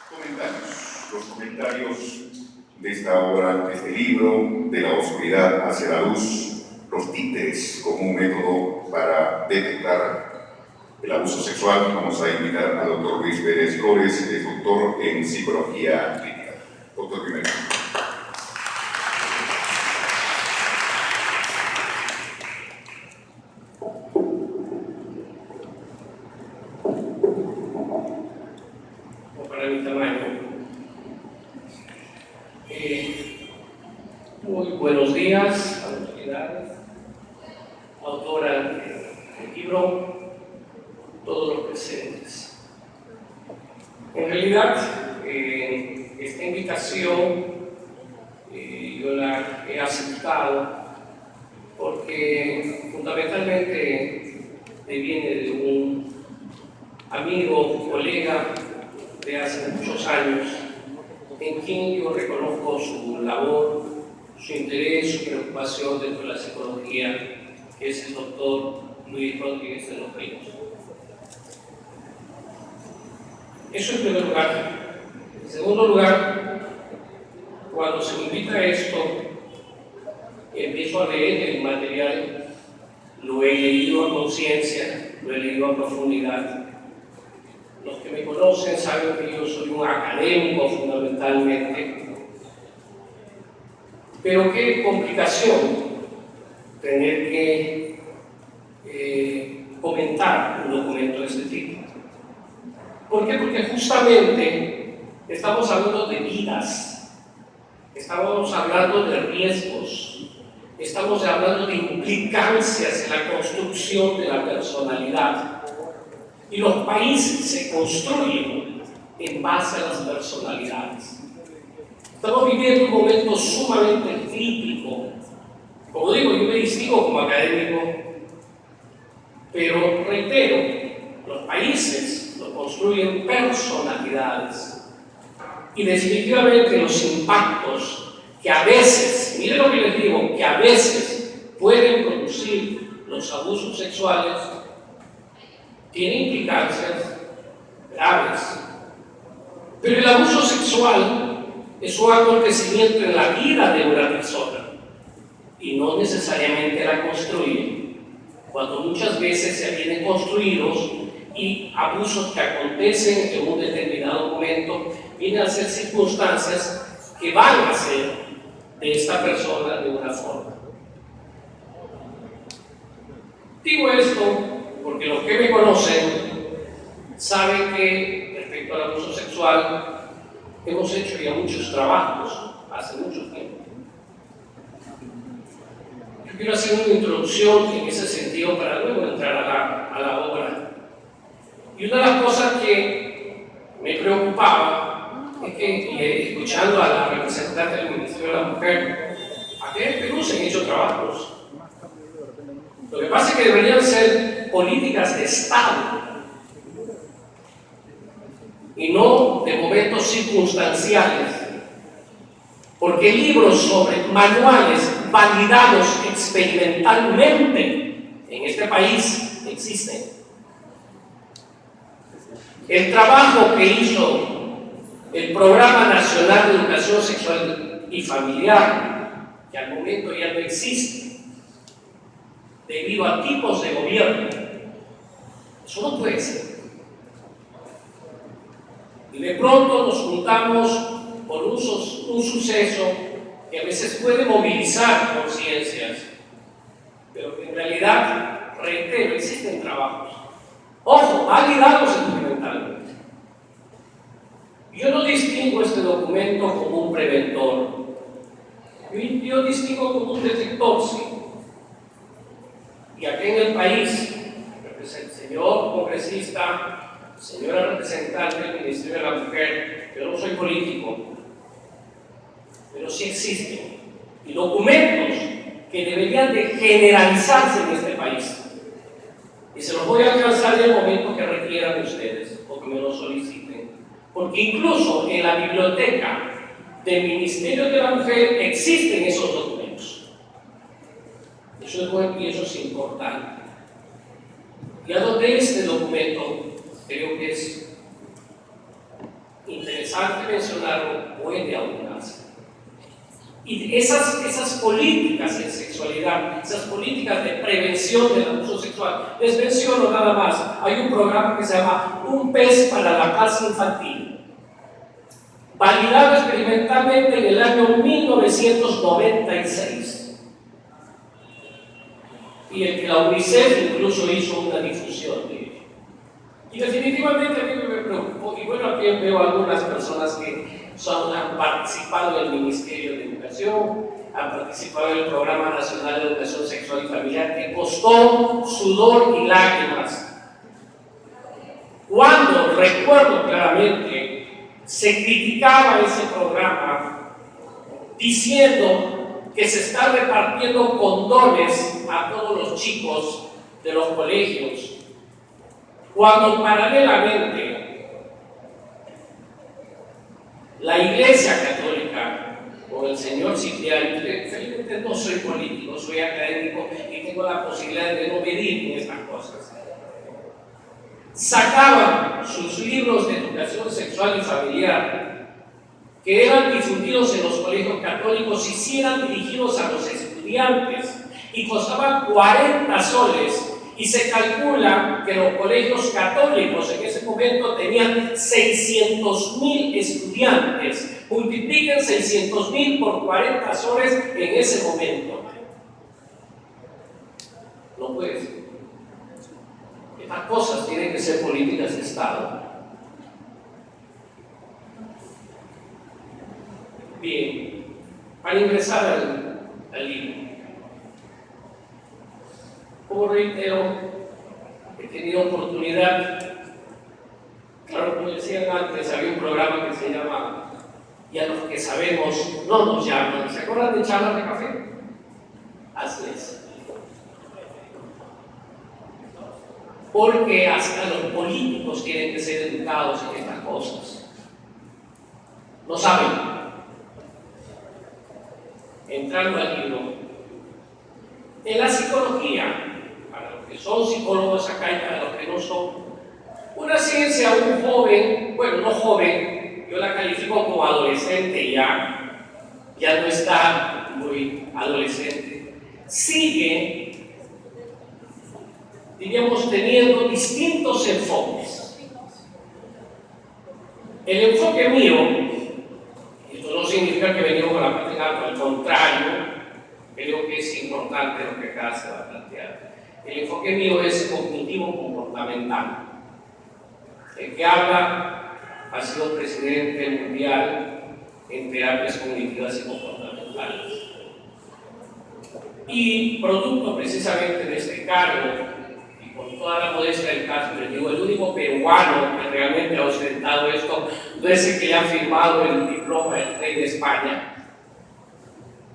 Los comentarios de esta obra, de este libro, de la oscuridad hacia la luz, los títeres como un método para detectar el abuso sexual. Vamos a invitar al doctor Luis Pérez Flores, es doctor en psicología clínica. Doctor primero. Para mi tamaño. Muy buenos días, autoridades, autora del libro, todos los presentes. En realidad, esta invitación yo la he aceptado porque fundamentalmente me viene de un amigo, colega de hace muchos años, en quien yo reconozco su labor, su interés, su preocupación dentro de la psicología, que es el doctor Luis Rodríguez de los Ríos. Eso en primer lugar. En segundo lugar, cuando se me invita a esto, empiezo a leer el material, lo he leído a conciencia, lo he leído a profundidad. Los que me conocen saben que yo soy un académico fundamentalmente, pero qué complicación tener que comentar un documento de este tipo. ¿Por qué? Porque justamente estamos hablando de vidas, estamos hablando de riesgos, estamos hablando de implicancias en la construcción de la personalidad. Y los países se construyen en base a las personalidades. Estamos viviendo un momento sumamente crítico. Como digo, yo me distingo como académico, pero reitero, los países lo construyen personalidades. Y definitivamente los impactos que a veces, miren lo que les digo, que a veces pueden producir los abusos sexuales, tiene implicancias graves. Pero el abuso sexual es un acontecimiento en la vida de una persona y no necesariamente la construye, cuando muchas veces se vienen construidos y abusos que acontecen en un determinado momento vienen a ser circunstancias que van a hacer de esta persona de una forma. Digo esto porque los que me conocen saben que respecto al abuso sexual hemos hecho ya muchos trabajos hace mucho tiempo. Yo quiero hacer una introducción en ese sentido para luego entrar a la obra. Y una de las cosas que me preocupaba es que, escuchando a la representante del Ministerio de la Mujer, aquí en Perú se han hecho trabajos. Lo que pasa es que deberían ser políticas de Estado y no de momentos circunstanciales, porque libros sobre manuales validados experimentalmente en este país existen. El trabajo que hizo el Programa Nacional de Educación Sexual y Familiar, que al momento ya no existe, debido a tipos de gobierno, eso no puede ser. Y de pronto nos juntamos por un suceso que a veces puede movilizar conciencias, pero que en realidad, reitero, existen trabajos, ojo, validados experimentalmente. Yo no distingo este documento como un preventor, yo distingo como un detector, sí. Y aquí en el país, el señor congresista, señora representante del Ministerio de la Mujer, yo no soy político, pero sí existen, y documentos que deberían de generalizarse en este país. Y se los voy a alcanzar en el momento que requieran ustedes, o que me lo soliciten. Porque incluso en la biblioteca del Ministerio de la Mujer existen esos documentos. Eso es bueno y eso es importante. Y a donde este documento creo que es interesante interesante mencionarlo, puede aún más. Y esas políticas en sexualidad, esas políticas de prevención del abuso sexual, les menciono nada más. Hay un programa que se llama Un pez para la paz infantil, validado experimentalmente en el año 1996. Y el que la UNICEF incluso hizo una difusión de ello. Y definitivamente a mí me preocupó, y bueno, aquí veo algunas personas que han participado en el Ministerio de Educación, han participado en el Programa Nacional de Educación Sexual y Familiar, que costó sudor y lágrimas. Cuando, recuerdo claramente, se criticaba ese programa diciendo que se está repartiendo condones a todos los chicos de los colegios, cuando paralelamente la Iglesia Católica, con el señor Cipriano, felizmente no soy político, soy académico y tengo la posibilidad de no medir en estas cosas, sacaban sus libros de educación sexual y familiar, que eran difundidos en los colegios católicos y si eran dirigidos a los estudiantes y costaban 40 soles, y se calcula que los colegios católicos en ese momento tenían 600.000 estudiantes. Multipliquen 600.000 por 40 soles en ese momento. No puede ser. Estas cosas tienen que ser políticas de Estado. Bien, para ingresar al libro, como reitero, he tenido oportunidad, claro, como decían antes, había un programa que se llama Y a los que sabemos no nos llaman. ¿Se acuerdan de charlas de café? Así es. Porque hasta los políticos tienen que ser educados en estas cosas. No saben. Entrando al libro, en la psicología, para los que son psicólogos acá y para los que no son, una ciencia, un joven, bueno, no joven, yo la califico como adolescente ya no está muy adolescente, sigue, diríamos, teniendo distintos enfoques. El enfoque mío, esto no significa que venimos con la práctica, al contrario, creo que es importante lo que acá se va a plantear. El enfoque mío es cognitivo-comportamental. El que habla ha sido presidente mundial en terapias cognitivas y comportamentales. Y producto precisamente de este cargo, y con toda la modestia del caso, les digo, el único peruano que realmente ha ostentado esto no es el que ya ha firmado el diploma del rey de España,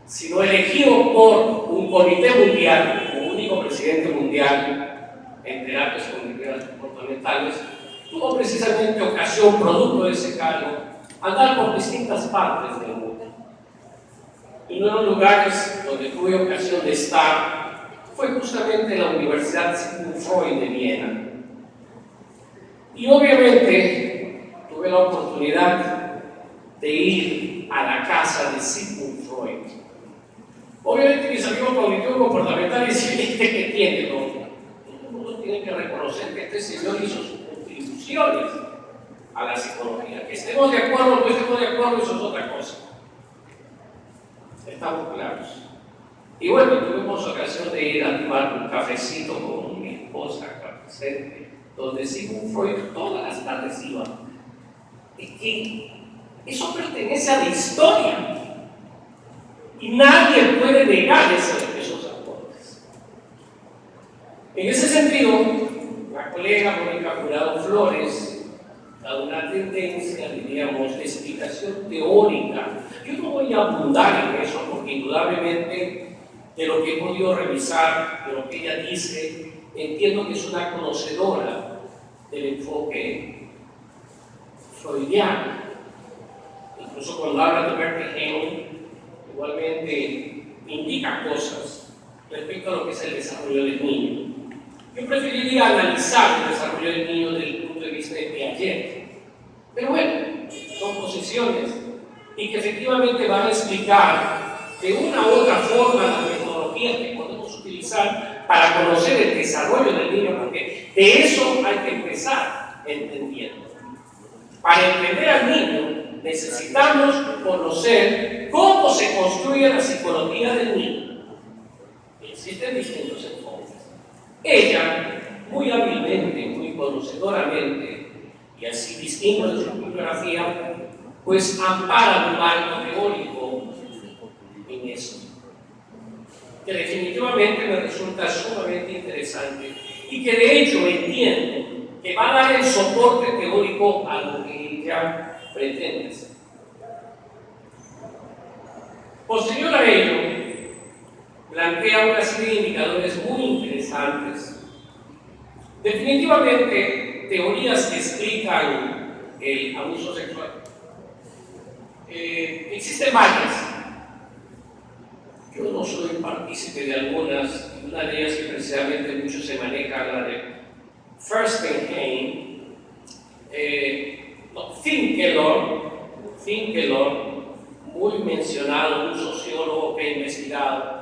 sino elegido por un comité mundial, como único presidente mundial en terapias cognitivas comportamentales, tuvo precisamente ocasión, producto de ese cargo, andar por distintas partes del mundo. Y uno de los lugares donde tuve ocasión de estar fue justamente la Universidad Sigmund Freud de Viena. Y obviamente tuve la oportunidad de ir a la casa de Sigmund Freud. Obviamente mis amigos cognitivos comportamentales y este que tiene, todo el mundo tiene que reconocer que este señor hizo sus contribuciones a la psicología. Que estemos de acuerdo o no estemos de acuerdo, eso es otra cosa. Estamos claros. Y bueno, tuvimos ocasión de ir a tomar un cafecito con mi esposa acá presente, donde Sigmund Freud todas las tardes iba. Es que eso pertenece a la historia. Y nadie puede negar esos aportes. En ese sentido, la colega Mónica Jurado Flores da una tendencia, diríamos, de explicación teórica. Yo no voy a abundar en eso, porque indudablemente de lo que he podido revisar, de lo que ella dice, entiendo que es una conocedora del enfoque freudiano. Incluso cuando habla de Berkelein, igualmente indica cosas respecto a lo que es el desarrollo del niño. Yo preferiría analizar el desarrollo del niño desde el punto de vista de Piaget, pero bueno, son posiciones exposiciones y que efectivamente van a explicar de una u otra forma la metodología que podemos utilizar para conocer el desarrollo del niño, porque de eso hay que empezar entendiendo. Para entender al niño necesitamos conocer cómo se construye la psicología del niño. Existen distintos enfoques. Ella, muy hábilmente, muy conocedoramente, y así distinto de su bibliografía, pues ampara un marco teórico en eso, que definitivamente me resulta sumamente interesante y que de hecho entiendo que va a dar el soporte teórico a lo que ella pretende hacer. Posterior a ello, plantea una serie de indicadores muy interesantes. Definitivamente, teorías que explican el abuso sexual. Existen varias. Yo no soy partícipe de algunas, y una de ellas que precisamente mucho se maneja, la de Furstenheim, Finkelor, muy mencionado, un sociólogo que ha investigado.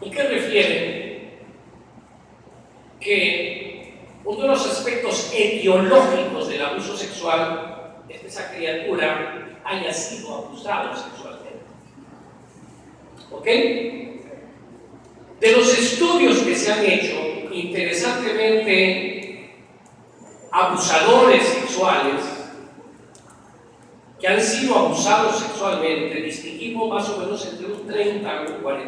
¿Y qué refiere? Que uno de los aspectos etiológicos del abuso sexual es que esa criatura haya sido abusado sexualmente. ¿Ok? De los estudios que se han hecho, interesantemente, abusadores sexuales que han sido abusados sexualmente, distinguimos más o menos entre un 30 y un 40%,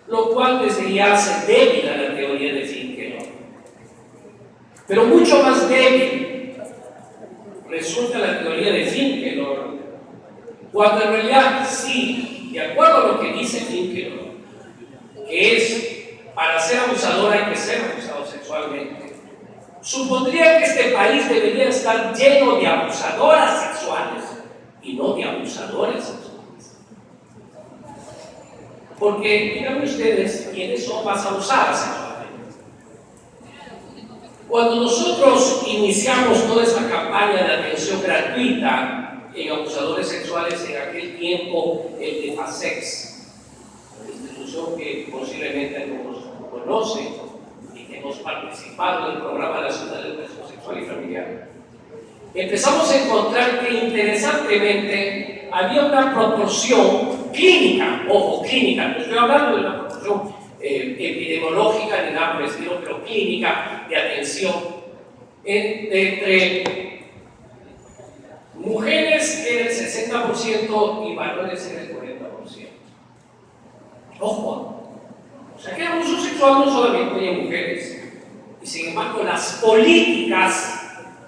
lo cual desde ya hace débil a la teoría de Finkelor. Pero mucho más débil resulta la teoría de Finkelor, cuando en realidad sí, de acuerdo a lo que dice Finkelor, que es para ser abusador hay que ser abusado sexualmente, supondría que este país debería estar lleno de abusadoras sexuales y no de abusadores sexuales. Porque díganme ustedes quiénes son más abusadas sexualmente. Cuando nosotros iniciamos toda esa campaña de atención gratuita en abusadores sexuales en aquel tiempo, el de FASEX, institución que posiblemente algunos conocen y que hemos participado en el Programa Nacional de Educación Sexual y Familiar, empezamos a encontrar que interesantemente había una proporción clínica, ojo, clínica, no estoy hablando de una proporción epidemiológica ni nada por el estilo, pero clínica de atención entre mujeres en el 60% y varones en el 40%. Ojo, o sea que el abuso sexual no solamente hay mujeres, y sin embargo las políticas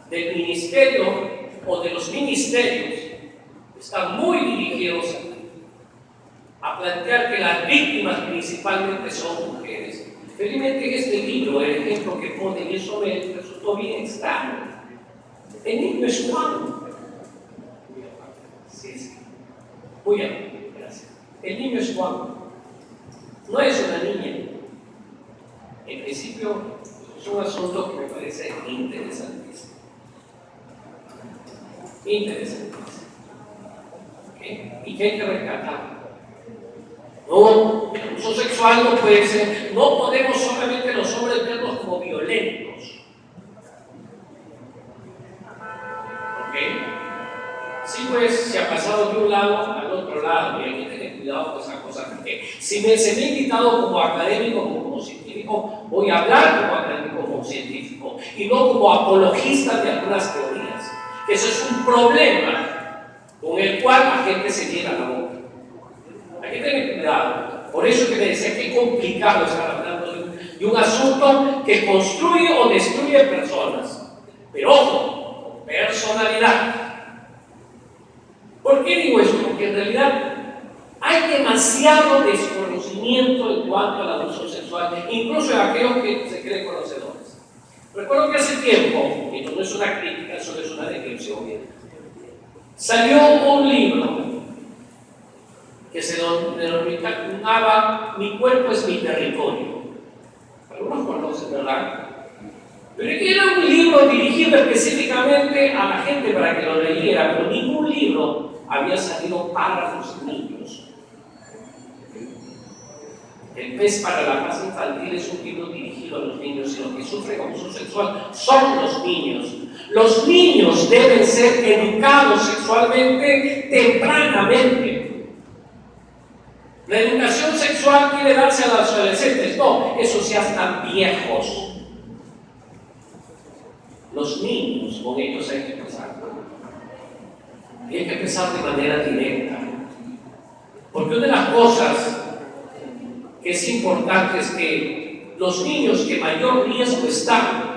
del ministerio o de los ministerios están muy dirigidos a plantear que las víctimas principalmente son mujeres. Felizmente en este libro, el ejemplo que pone, y eso me resultó bien extraño, el niño es Juan. Sí. Muy bien, gracias. El niño es Juan. No es una niña. En principio, es un asunto que me parece interesantísimo. ¿Okay? Y que hay que rescatar. No, el abuso sexual no puede ser, no podemos solamente los hombres verlos como violentos. ¿Ok? Sí, pues se ha pasado de un lado al otro lado, y hay que tener cuidado con esas cosas, porque si se me ha invitado como académico, como científico, voy a hablar como académico, como científico, y no como apologista de algunas teorías. Eso es un problema con el cual la gente se llena la boca. Hay que tener cuidado. Por eso que me decía que es complicado estar hablando de un asunto que construye o destruye personas. Pero ojo, personalidad. ¿Por qué digo eso? Porque en realidad hay demasiado desconocimiento en cuanto al abuso sexual, incluso en aquellos que se creen conocedores. Recuerdo que hace tiempo, y no es una crítica, solo es una descripción, salió un libro que se denominaba Mi cuerpo es mi territorio. Algunos conocen, ¿verdad? Pero que era un libro libro dirigido específicamente a la gente para que lo leyera, pero ningún libro había salido para los niños. El Pez para la Paz Infantil es un libro dirigido a los niños y los que sufren abuso sexual son los niños. Los niños deben ser educados sexualmente tempranamente. La educación sexual quiere darse a los adolescentes. No, esos ya están viejos. Los niños, con ellos hay que empezar. Y hay que empezar de manera directa. Porque una de las cosas que es importante es que los niños que mayor riesgo están,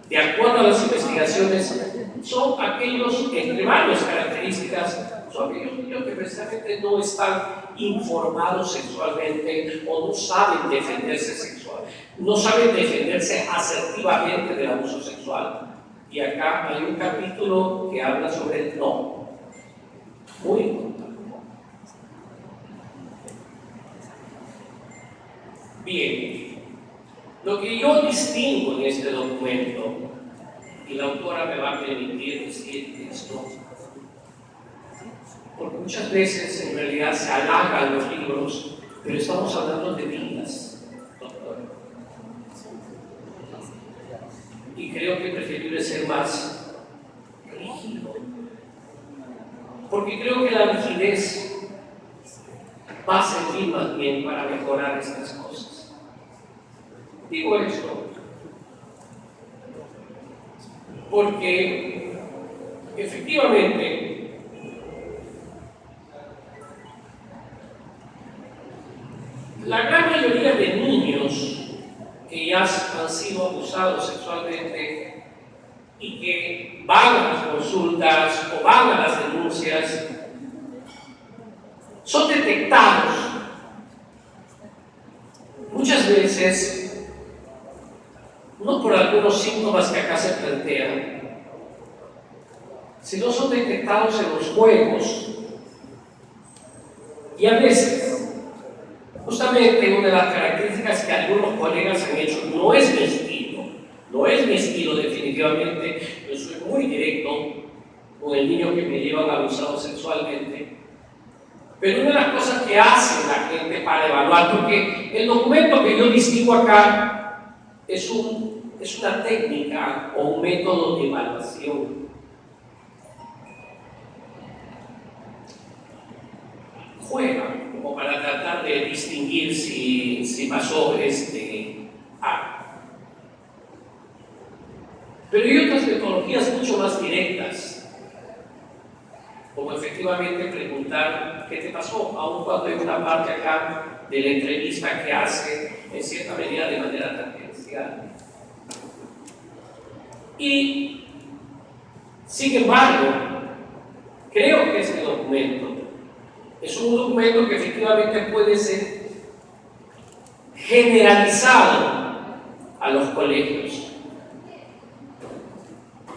de acuerdo a las investigaciones, son aquellos, entre varias características, son aquellos niños que precisamente no están informados sexualmente o no saben defenderse sexual, no saben defenderse asertivamente del abuso sexual. Y acá hay un capítulo que habla sobre el no. Muy importante. Bien, lo que yo distingo en este documento, y la autora me va a permitir decir esto, porque muchas veces en realidad se halagan los libros, pero estamos hablando de vidas, doctor. Y creo que es preferible ser más rígido, porque creo que la rigidez va a servir más bien para mejorar estas cosas. Digo esto porque efectivamente la gran mayoría de niños que ya han sido abusados sexualmente y que van a las consultas o van a las denuncias son detectados muchas veces no por algunos síntomas que acá se plantean, sino son detectados en los juegos. Y a veces, justamente una de las características que algunos colegas han hecho, no es mi estilo definitivamente, yo soy muy directo con el niño que me llevan abusado sexualmente, pero una de las cosas que hace la gente para evaluar, porque el documento que yo distingo acá es una técnica o un método de evaluación. Juegan como para tratar de distinguir si pasó algo. Pero hay otras metodologías mucho más directas, como efectivamente preguntar qué te pasó, aun cuando hay una parte acá de la entrevista que hace en cierta medida de manera tangencial. Y, sin embargo, creo que este documento es un documento que efectivamente puede ser generalizado a los colegios.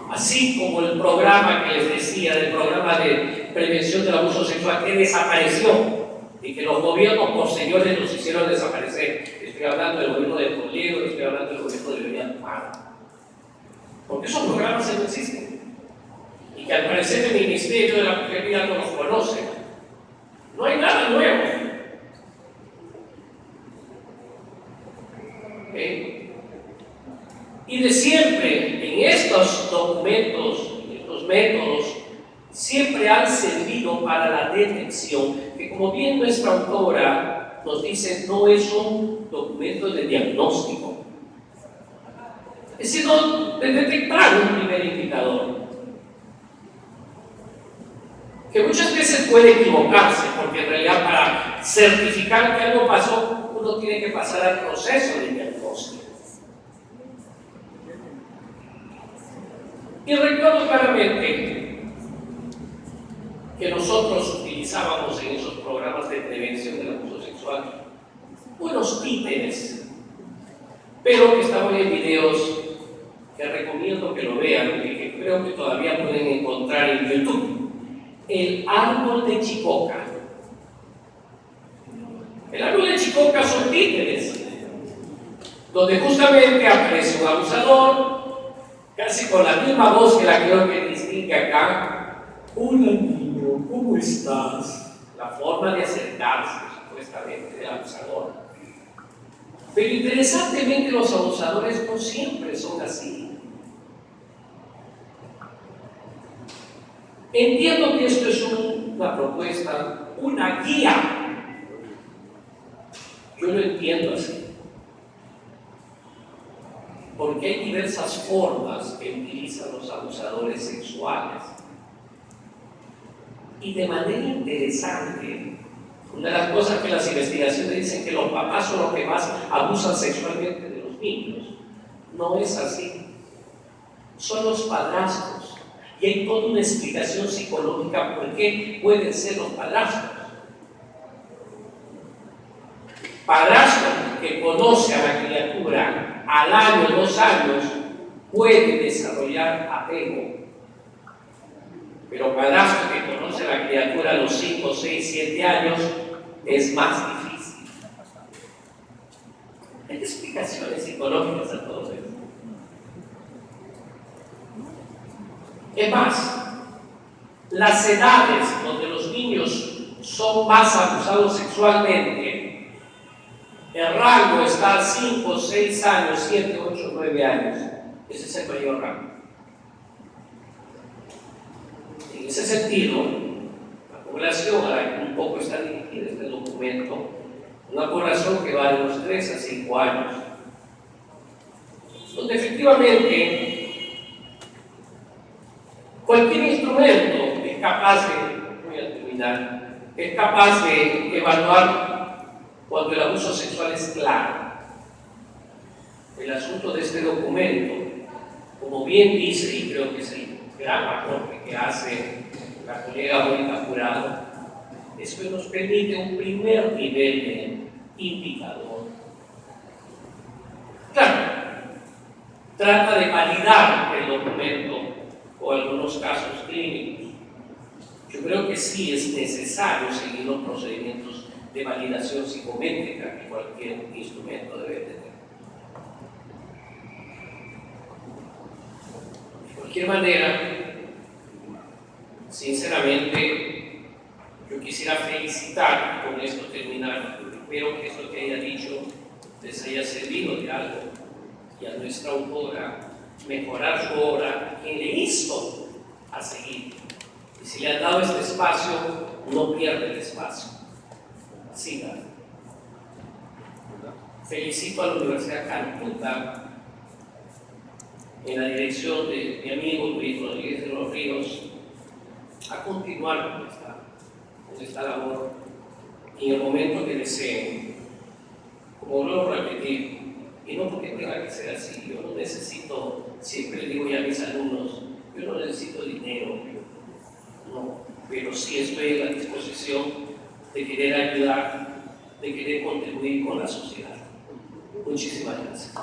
Así como el programa que les decía, del programa de prevención del abuso sexual, que desapareció y que los gobiernos posteriores los hicieron desaparecer. Estoy hablando del gobierno de Toledo, estoy hablando del gobierno de Venezuela. Porque esos programas no existen. Y que al parecer el Ministerio de la Mujer ya no los conoce. No hay nada nuevo. ¿Okay? Y de siempre, en estos documentos, en estos métodos, siempre han servido para la detección, que como bien nuestra autora nos dice, no es un documento de diagnóstico. Es sino de detectar un primer indicador. Que muchas veces puede equivocarse, porque en realidad para certificar que algo pasó, uno tiene que pasar al proceso de diagnóstico. Y recuerdo claramente que nosotros utilizábamos en esos programas de prevención del abuso sexual unos títeres, pero que estaban en videos que recomiendo que lo vean y que creo que todavía pueden encontrar en YouTube. El árbol de Chicoca. El árbol de Chicoca son títeres, donde justamente aparece un abusador casi con la misma voz que la creo que distingue acá. Hola niño, ¿cómo estás? La forma de acercarse, supuestamente, del abusador. Pero interesantemente los abusadores no siempre son así. Entiendo que esto es una propuesta, una guía. Yo lo entiendo así. Porque hay diversas formas que utilizan los abusadores sexuales. Y de manera interesante, una de las cosas que las investigaciones dicen que los papás son los que más abusan sexualmente de los niños. No es así. Son los padrastros. Y hay toda una explicación psicológica por qué pueden ser los padrastros. Padrastro que conoce a la criatura al año, 2 años, puede desarrollar apego. Pero padrastro que conoce a la criatura a los 5, 6, 7 años es más difícil. Hay explicaciones psicológicas a todo esto. Es más, las edades donde los niños son más abusados sexualmente, el rango está a 5, 6 años, 7, 8, 9 años. Ese es el mayor rango. En ese sentido, la población a la que un poco está dirigida este documento, una población que va de los 3 a 5 años, donde efectivamente cualquier instrumento es capaz es capaz de evaluar cuando el abuso sexual es claro. El asunto de este documento, como bien dice, y creo que es el gran aporte que hace la colega Mónica Jurado, es que nos permite un primer nivel de indicador. Claro, trata de validar el documento o algunos casos clínicos. Yo creo que sí es necesario seguir los procedimientos de validación psicométrica que cualquier instrumento debe tener. De cualquier manera, sinceramente, yo quisiera felicitar, y con esto terminar, espero que esto que haya dicho les haya servido de algo, y a nuestra autora mejorar su obra, quien le insto a seguir. Y si le han dado este espacio, no pierde el espacio. Siga. Felicito a la Universidad Calcuta, en la dirección de mi amigo Luis Rodríguez de los Ríos, a continuar con esta labor y en el momento que deseen. Como vuelvo a repetir, y no porque tenga que ser así, yo no necesito, siempre le digo ya a mis alumnos, yo no necesito dinero, no, pero sí estoy a la disposición de querer ayudar, de querer contribuir con la sociedad. Muchísimas gracias.